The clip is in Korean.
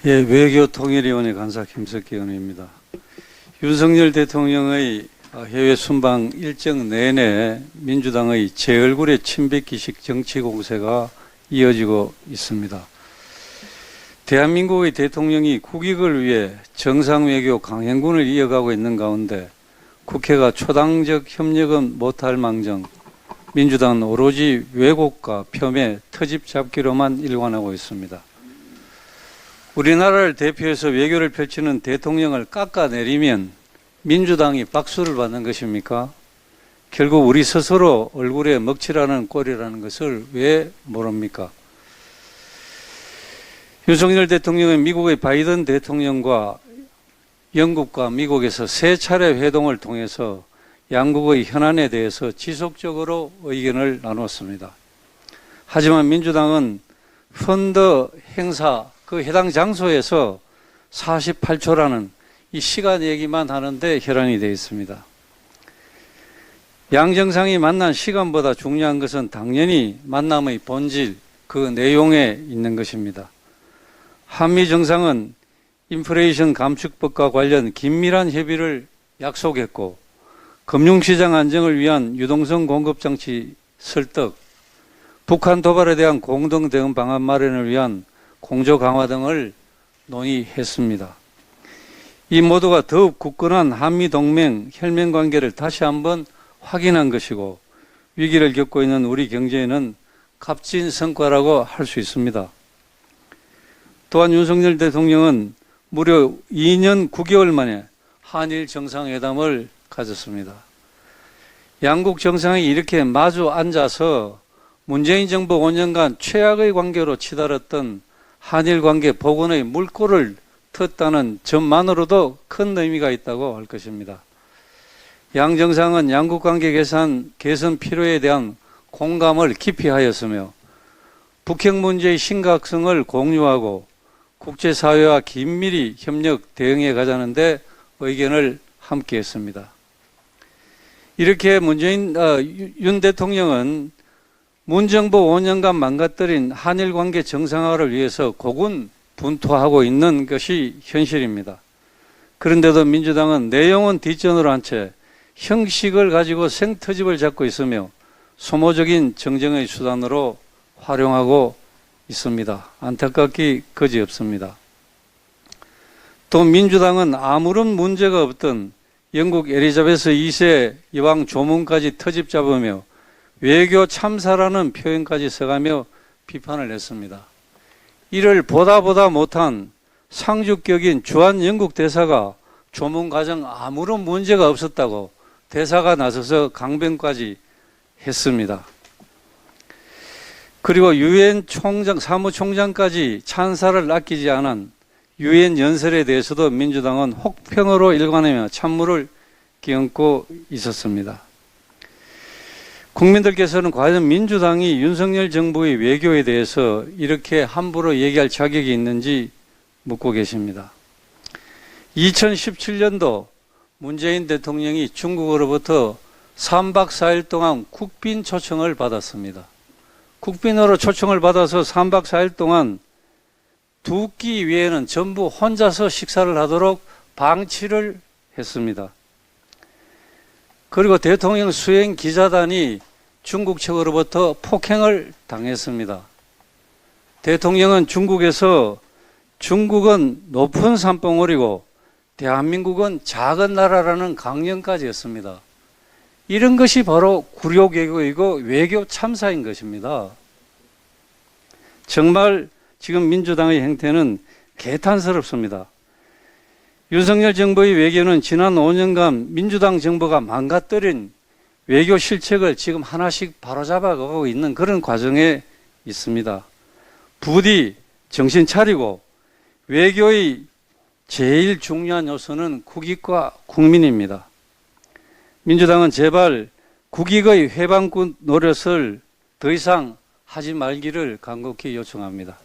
예, 외교통일위원회 간사 김석기 의원입니다. 윤석열 대통령의 해외 순방 일정 내내 민주당의 제 얼굴의 친백기식 정치 공세가 이어지고 있습니다. 대한민국의 대통령이 국익을 위해 정상외교 강행군을 이어가고 있는 가운데 국회가 초당적 협력은 못할 망정 민주당은 오로지 왜곡과 폄훼, 터집 잡기로만 일관하고 있습니다. 우리나라를 대표해서 외교를 펼치는 대통령을 깎아내리면 민주당이 박수를 받는 것입니까? 결국 우리 스스로 얼굴에 먹칠하는 꼴이라는 것을 왜 모릅니까? 윤석열 대통령은 미국의 바이든 대통령과 영국과 미국에서 세 차례 회동을 통해서 양국의 현안에 대해서 지속적으로 의견을 나눴습니다. 하지만 민주당은 펀드 행사 그 해당 장소에서 48초라는 이 시간 얘기만 하는데 혈안이 되어 있습니다. 양 정상이 만난 시간보다 중요한 것은 당연히 만남의 본질, 그 내용에 있는 것입니다. 한미 정상은 인플레이션 감축법과 관련 긴밀한 협의를 약속했고 금융시장 안정을 위한 유동성 공급장치 설득, 북한 도발에 대한 공동 대응 방안 마련을 위한 공조 강화 등을 논의했습니다. 이 모두가 더욱 굳건한 한미동맹 혈맹 관계를 다시 한번 확인한 것이고 위기를 겪고 있는 우리 경제에는 값진 성과라고 할 수 있습니다. 또한 윤석열 대통령은 무려 2년 9개월 만에 한일 정상회담을 가졌습니다. 양국 정상이 이렇게 마주 앉아서 문재인 정부 5년간 최악의 관계로 치달았던 한일 관계 복원의 물꼬를 텄다는 점만으로도 큰 의미가 있다고 할 것입니다. 양 정상은 양국 관계 개선 필요에 대한 공감을 깊이 하였으며 북핵 문제의 심각성을 공유하고 국제사회와 긴밀히 협력 대응해 가자는데 의견을 함께 했습니다. 이렇게 윤 대통령은 문정부 5년간 망가뜨린 한일 관계 정상화를 위해서 고군분투하고 있는 것이 현실입니다. 그런데도 민주당은 내용은 뒷전으로 한 채 형식을 가지고 생터집을 잡고 있으며 소모적인 정쟁의 수단으로 활용하고 있습니다. 안타깝기 그지없습니다. 또 민주당은 아무런 문제가 없던 영국 엘리자베스 2세 여왕 조문까지 터집 잡으며 외교 참사라는 표현까지 써가며 비판을 했습니다. 이를 보다 못한 상주격인 주한 영국 대사가 조문 과정 아무런 문제가 없었다고 대사가 나서서 강변까지 했습니다. 그리고 유엔 사무총장까지 찬사를 아끼지 않은 유엔 연설에 대해서도 민주당은 혹평으로 일관하며 찬물을 끼얹고 있었습니다. 국민들께서는 과연 민주당이 윤석열 정부의 외교에 대해서 이렇게 함부로 얘기할 자격이 있는지 묻고 계십니다. 2017년도 문재인 대통령이 중국으로부터 3박 4일 동안 국빈 초청을 받았습니다. 국빈으로 초청을 받아서 3박 4일 동안 두 끼 외에는 전부 혼자서 식사를 하도록 방치를 했습니다. 그리고 대통령 수행 기자단이 중국 측으로부터 폭행을 당했습니다. 대통령은 중국에서 중국은 높은 산봉우리고 대한민국은 작은 나라라는 강령까지 했습니다. 이런 것이 바로 굴욕외교이고 외교 참사인 것입니다. 정말 지금 민주당의 행태는 개탄스럽습니다. 윤석열 정부의 외교는 지난 5년간 민주당 정부가 망가뜨린 외교 실책을 지금 하나씩 바로잡아가고 있는 그런 과정에 있습니다. 부디 정신 차리고 외교의 제일 중요한 요소는 국익과 국민입니다. 민주당은 제발 국익의 회방꾼 노릇을 더 이상 하지 말기를 간곡히 요청합니다.